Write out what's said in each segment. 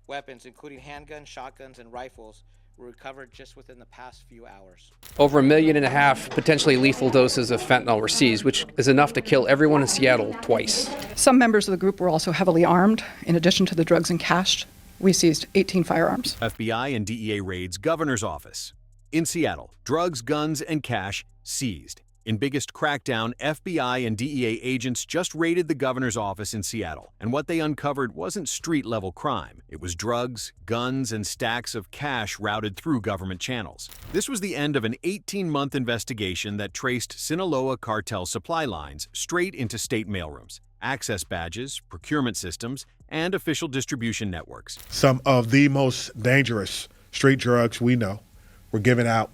weapons, including handguns, shotguns, and rifles, were recovered just within the past few hours. Over 1.5 million potentially lethal doses of fentanyl were seized, which is enough to kill everyone in Seattle twice. Some members of the group were also heavily armed. In addition to the drugs and cash, we seized 18 firearms. FBI and DEA raids governor's office. In Seattle, drugs, guns, and cash seized. In biggest crackdown, FBI and DEA agents just raided the governor's office in Seattle, and what they uncovered wasn't street-level crime. It was drugs, guns, and stacks of cash routed through government channels. This was the end of an 18-month investigation that traced Sinaloa cartel supply lines straight into state mailrooms, access badges, procurement systems, and official distribution networks. Some of the most dangerous street drugs we know were given out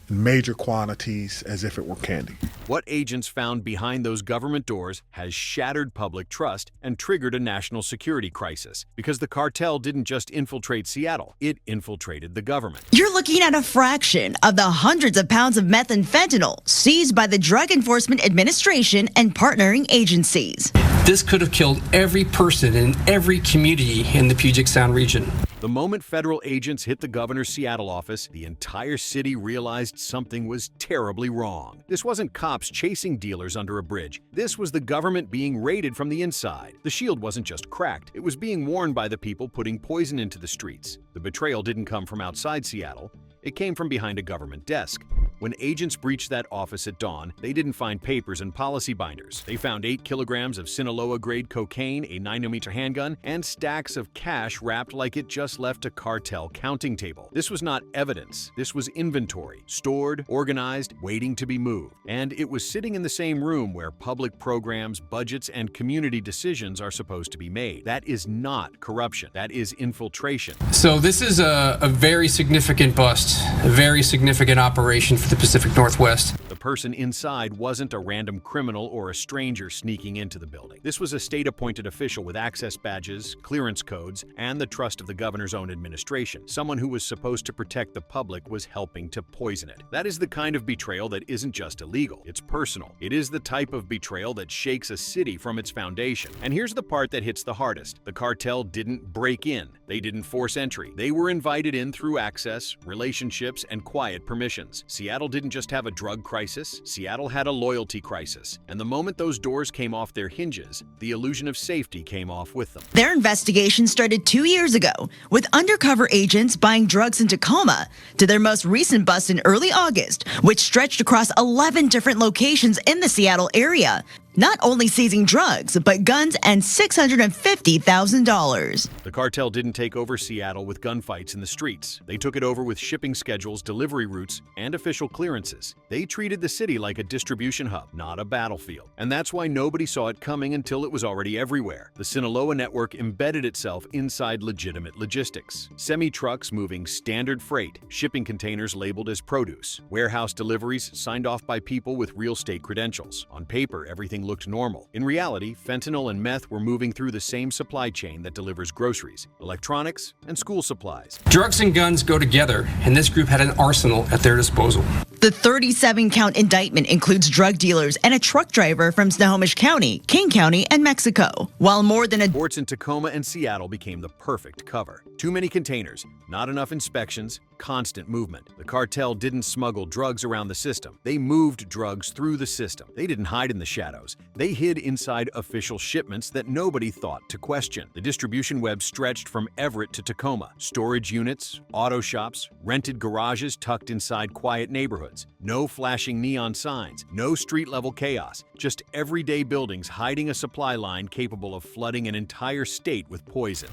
in major quantities as if it were candy. What agents found behind those government doors has shattered public trust and triggered a national security crisis, because the cartel didn't just infiltrate Seattle, it infiltrated the government. You're looking at a fraction of the hundreds of pounds of methamphetamine seized by the Drug Enforcement Administration and partnering agencies. This could have killed every person in every community in the Puget Sound region. The moment federal agents hit the governor's Seattle office, the entire city realized something was terribly wrong. This wasn't cops chasing dealers under a bridge. This was the government being raided from the inside. The shield wasn't just cracked. It was being worn by the people putting poison into the streets. The betrayal didn't come from outside Seattle. It came from behind a government desk. When agents breached that office at dawn, they didn't find papers and policy binders. They found 8 kilograms of Sinaloa-grade cocaine, a 9mm handgun, and stacks of cash wrapped like it just left a cartel counting table. This was not evidence. This was inventory, stored, organized, waiting to be moved. And it was sitting in the same room where public programs, budgets, and community decisions are supposed to be made. That is not corruption. That is infiltration. So this is a very significant bust, a very significant operation for the Pacific Northwest. The person inside wasn't a random criminal or a stranger sneaking into the building. This was a state-appointed official with access badges, clearance codes, and the trust of the governor's own administration. Someone who was supposed to protect the public was helping to poison it. That is the kind of betrayal that isn't just illegal, it's personal. It is the type of betrayal that shakes a city from its foundation. And here's the part that hits the hardest. The cartel didn't break in. They didn't force entry. They were invited in through access, relationships, and quiet permissions. Seattle didn't just have a drug crisis, Seattle had a loyalty crisis. And the moment those doors came off their hinges, the illusion of safety came off with them. Their investigation started 2 years ago, with undercover agents buying drugs in Tacoma, to their most recent bust in early August, which stretched across 11 different locations in the Seattle area. Not only seizing drugs, but guns and $650,000. The cartel didn't take over Seattle with gunfights in the streets. They took it over with shipping schedules, delivery routes, and official clearances. They treated the city like a distribution hub, not a battlefield. And that's why nobody saw it coming until it was already everywhere. The Sinaloa network embedded itself inside legitimate logistics. Semi-trucks moving standard freight, shipping containers labeled as produce, warehouse deliveries signed off by people with real state credentials. On paper, everything looked normal. In reality, fentanyl and meth were moving through the same supply chain that delivers groceries, electronics, and school supplies. Drugs and guns go together, and this group had an arsenal at their disposal. The 37-count indictment includes drug dealers and a truck driver from Snohomish County, King County, and Mexico. While more than a Ports in Tacoma and Seattle became the perfect cover. Too many containers, not enough inspections, constant movement. The cartel didn't smuggle drugs around the system. They moved drugs through the system. They didn't hide in the shadows. They hid inside official shipments that nobody thought to question. The distribution web stretched from Everett to Tacoma. Storage units, auto shops, rented garages tucked inside quiet neighborhoods. No flashing neon signs, no street-level chaos, just everyday buildings hiding a supply line capable of flooding an entire state with poison.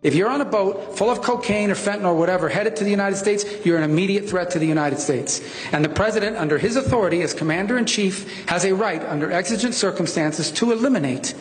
If you're on a boat full of cocaine or fentanyl or whatever headed to the United States, you're an immediate threat to the United States. And the president, under his authority as commander-in-chief, has a right, under exigent circumstances, to eliminate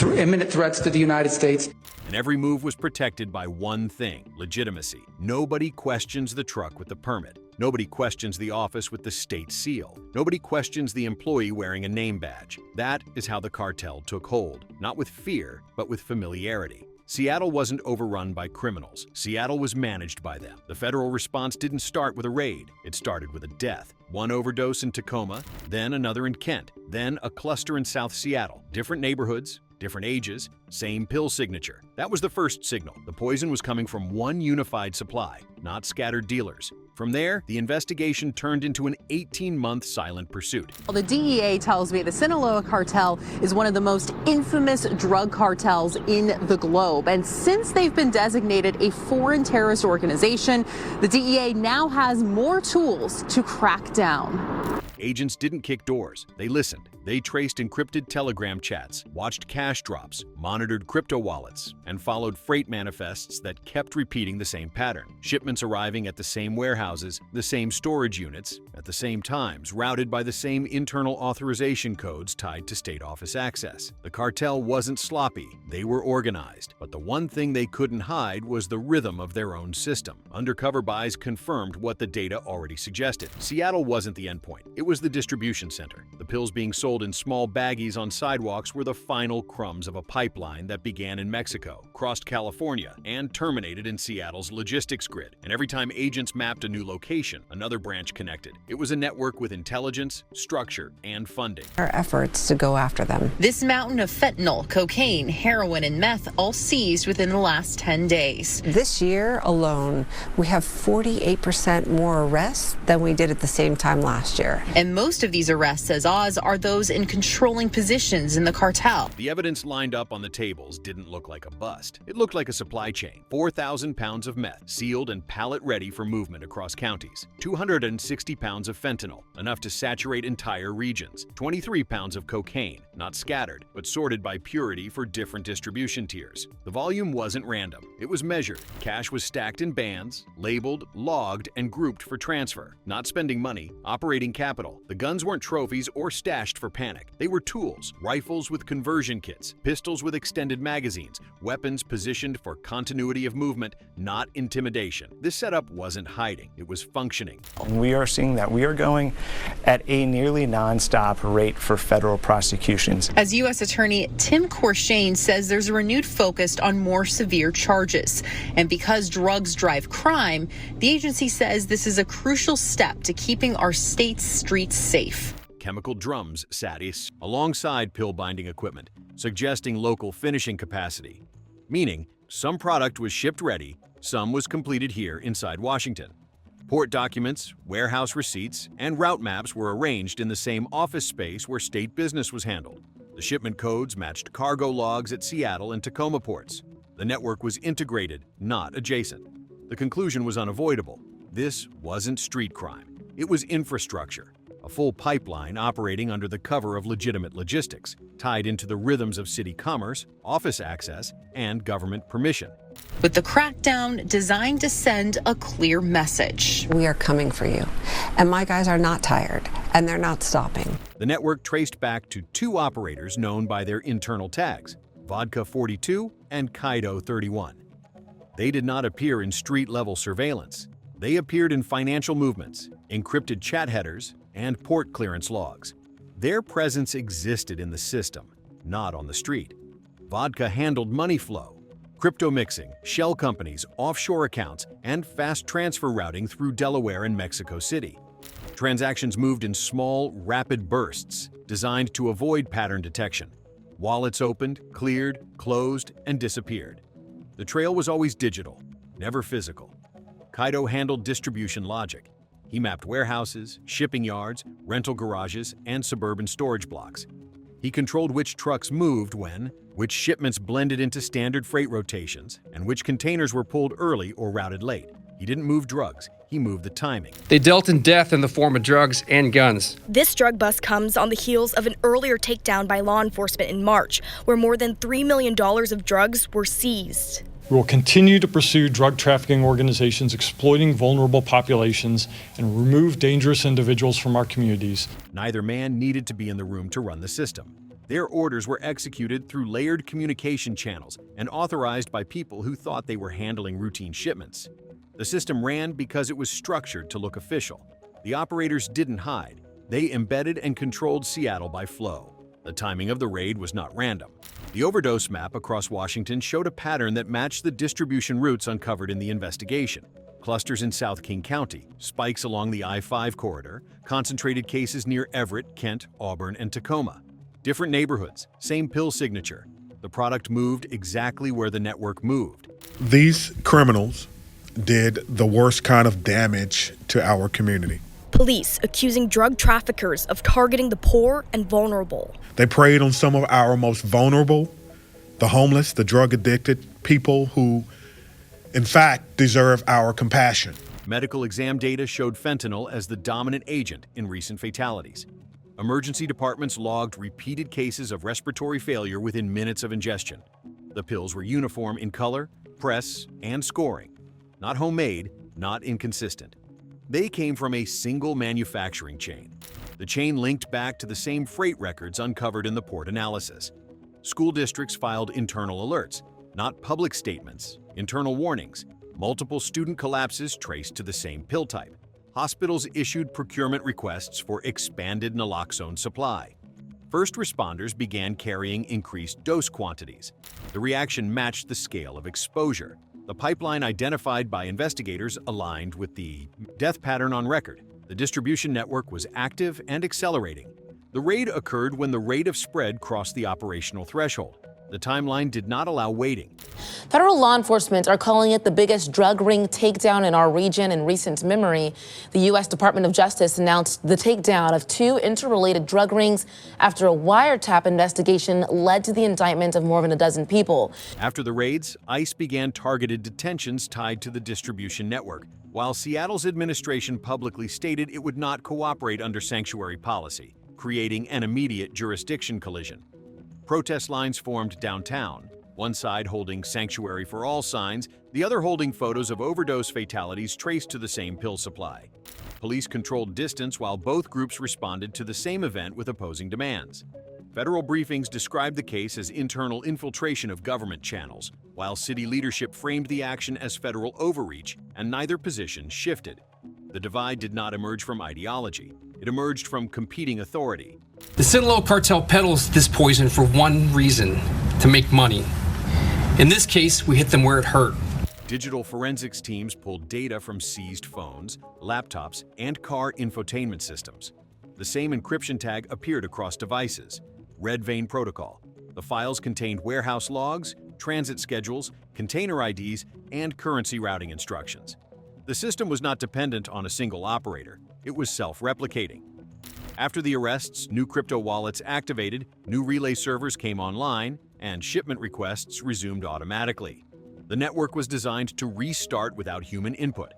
imminent threats to the United States. And every move was protected by one thing: legitimacy. Nobody questions the truck with the permit. Nobody questions the office with the state seal. Nobody questions the employee wearing a name badge. That is how the cartel took hold, not with fear, but with familiarity. Seattle wasn't overrun by criminals. Seattle was managed by them. The federal response didn't start with a raid. It started with a death. One overdose in Tacoma, then another in Kent, then a cluster in South Seattle. Different neighborhoods, Different ages, same pill signature. That was the first signal. The poison was coming from one unified supply, not scattered dealers. From there, the investigation turned into an 18-month silent pursuit. Well, the DEA tells me the Sinaloa cartel is one of the most infamous drug cartels in the globe. And since they've been designated a foreign terrorist organization, the DEA now has more tools to crack down. Agents didn't kick doors. They listened. They traced encrypted Telegram chats, watched cash drops, monitored crypto wallets, and followed freight manifests that kept repeating the same pattern. Shipments arriving at the same warehouses, the same storage units, at the same times, routed by the same internal authorization codes tied to state office access. The cartel wasn't sloppy. They were organized. But the one thing they couldn't hide was the rhythm of their own system. Undercover buys confirmed what the data already suggested. Seattle wasn't the endpoint. It was the distribution center. The pills being sold in small baggies on sidewalks were the final crumbs of a pipeline that began in Mexico, crossed California, and terminated in Seattle's logistics grid. And every time agents mapped a new location, another branch connected. It was a network with intelligence, structure, and funding. Our efforts to go after them. This mountain of fentanyl, cocaine, heroin, and meth all seized within the last 10 days. This year alone, we have 48% more arrests than we did at the same time last year. And most of these arrests, says Oz, are those in controlling positions in the cartel. The evidence lined up on the tables didn't look like a bust. It looked like a supply chain. 4,000 pounds of meth, sealed and pallet-ready for movement across counties. 260 pounds of fentanyl, enough to saturate entire regions. 23 pounds of cocaine, not scattered, but sorted by purity for different distribution tiers. The volume wasn't random. It was measured. Cash was stacked in bands, labeled, logged, and grouped for transfer. Not spending money, operating capital. The guns weren't trophies or stashed for panic. They were tools, rifles with conversion kits, pistols with extended magazines, weapons positioned for continuity of movement, not intimidation. This setup wasn't hiding, it was functioning. We are seeing that we are going at a nearly non-stop rate for federal prosecutions. As U.S. Attorney Tim Corshane says there's a renewed focus on more severe charges. And because drugs drive crime, the agency says this is a crucial step to keeping our state's streets safe. Chemical drums sat alongside pill binding equipment, suggesting local finishing capacity, meaning some product was shipped ready, some was completed here inside Washington. Port documents, warehouse receipts, and route maps were arranged in the same office space where state business was handled. The shipment codes matched cargo logs at Seattle and Tacoma ports. The network was integrated, not adjacent. The conclusion was unavoidable. This wasn't street crime. It was infrastructure. A full pipeline operating under the cover of legitimate logistics, tied into the rhythms of city commerce, office access, and government permission. With the crackdown designed to send a clear message. We are coming for you. And my guys are not tired, and they're not stopping. The network traced back to two operators known by their internal tags, Vodka 42 and Kaido 31. They did not appear in street-level surveillance. They appeared in financial movements, encrypted chat headers, and port clearance logs. Their presence existed in the system, not on the street. Vodka handled money flow, crypto mixing, shell companies, offshore accounts, and fast transfer routing through Delaware and Mexico City. Transactions moved in small, rapid bursts, designed to avoid pattern detection. Wallets opened, cleared, closed, and disappeared. The trail was always digital, never physical. Kaido handled distribution logic. He mapped warehouses, shipping yards, rental garages, and suburban storage blocks. He controlled which trucks moved when, which shipments blended into standard freight rotations, and which containers were pulled early or routed late. He didn't move drugs, he moved the timing. They dealt in death in the form of drugs and guns. This drug bust comes on the heels of an earlier takedown by law enforcement in March, where more than $3 million of drugs were seized. We will continue to pursue drug trafficking organizations exploiting vulnerable populations and remove dangerous individuals from our communities. Neither man needed to be in the room to run the system. Their orders were executed through layered communication channels and authorized by people who thought they were handling routine shipments. The system ran because it was structured to look official. The operators didn't hide. They embedded and controlled Seattle by flow. The timing of the raid was not random. The overdose map across Washington showed a pattern that matched the distribution routes uncovered in the investigation. Clusters in South King County, spikes along the I-5 corridor, concentrated cases near Everett, Kent, Auburn, and Tacoma. Different neighborhoods, same pill signature. The product moved exactly where the network moved. These criminals did the worst kind of damage to our community. Police accusing drug traffickers of targeting the poor and vulnerable. They preyed on some of our most vulnerable, the homeless, the drug addicted, people who, in fact, deserve our compassion. Medical exam data showed fentanyl as the dominant agent in recent fatalities. Emergency departments logged repeated cases of respiratory failure within minutes of ingestion. The pills were uniform in color, press, and scoring. Not homemade, not inconsistent. They came from a single manufacturing chain. The chain linked back to the same freight records uncovered in the port analysis. School districts filed internal alerts, not public statements, internal warnings. Multiple student collapses traced to the same pill type. Hospitals issued procurement requests for expanded naloxone supply. First responders began carrying increased dose quantities. The reaction matched the scale of exposure. The pipeline identified by investigators aligned with the death pattern on record. The distribution network was active and accelerating. The raid occurred when the rate of spread crossed the operational threshold. The timeline did not allow waiting. Federal law enforcement are calling it the biggest drug ring takedown in our region in recent memory. The U.S. Department of Justice announced the takedown of 2 interrelated drug rings after a wiretap investigation led to the indictment of more than a dozen people. After the raids, ICE began targeted detentions tied to the distribution network, while Seattle's administration publicly stated it would not cooperate under sanctuary policy, creating an immediate jurisdiction collision. Protest lines formed downtown, one side holding Sanctuary for All signs, the other holding photos of overdose fatalities traced to the same pill supply. Police controlled distance while both groups responded to the same event with opposing demands. Federal briefings described the case as internal infiltration of government channels, while city leadership framed the action as federal overreach, and neither position shifted. The divide did not emerge from ideology. It emerged from competing authority. The Sinaloa cartel peddles this poison for one reason: to make money. In this case, we hit them where it hurt. Digital forensics teams pulled data from seized phones, laptops, and car infotainment systems. The same encryption tag appeared across devices: Red Vein Protocol. The files contained warehouse logs, transit schedules, container IDs, and currency routing instructions. The system was not dependent on a single operator. It was self-replicating. After the arrests, new crypto wallets activated, new relay servers came online, and shipment requests resumed automatically. The network was designed to restart without human input.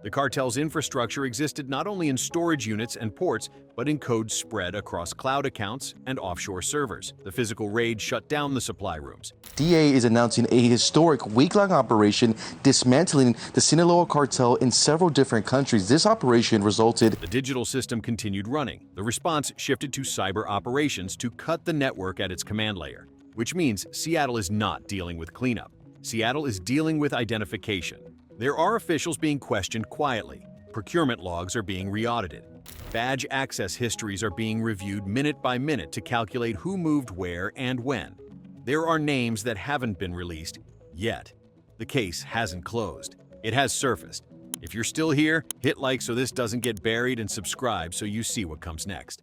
The cartel's infrastructure existed not only in storage units and ports, but in code spread across cloud accounts and offshore servers. The physical raid shut down the supply rooms. DEA is announcing a historic week-long operation dismantling the Sinaloa cartel in several different countries. This operation resulted... The digital system continued running. The response shifted to cyber operations to cut the network at its command layer, which means Seattle is not dealing with cleanup. Seattle is dealing with identification. There are officials being questioned quietly. Procurement logs are being re-audited. Badge access histories are being reviewed minute by minute to calculate who moved where and when. There are names that haven't been released yet. The case hasn't closed. It has surfaced. If you're still here, hit like so this doesn't get buried and subscribe so you see what comes next.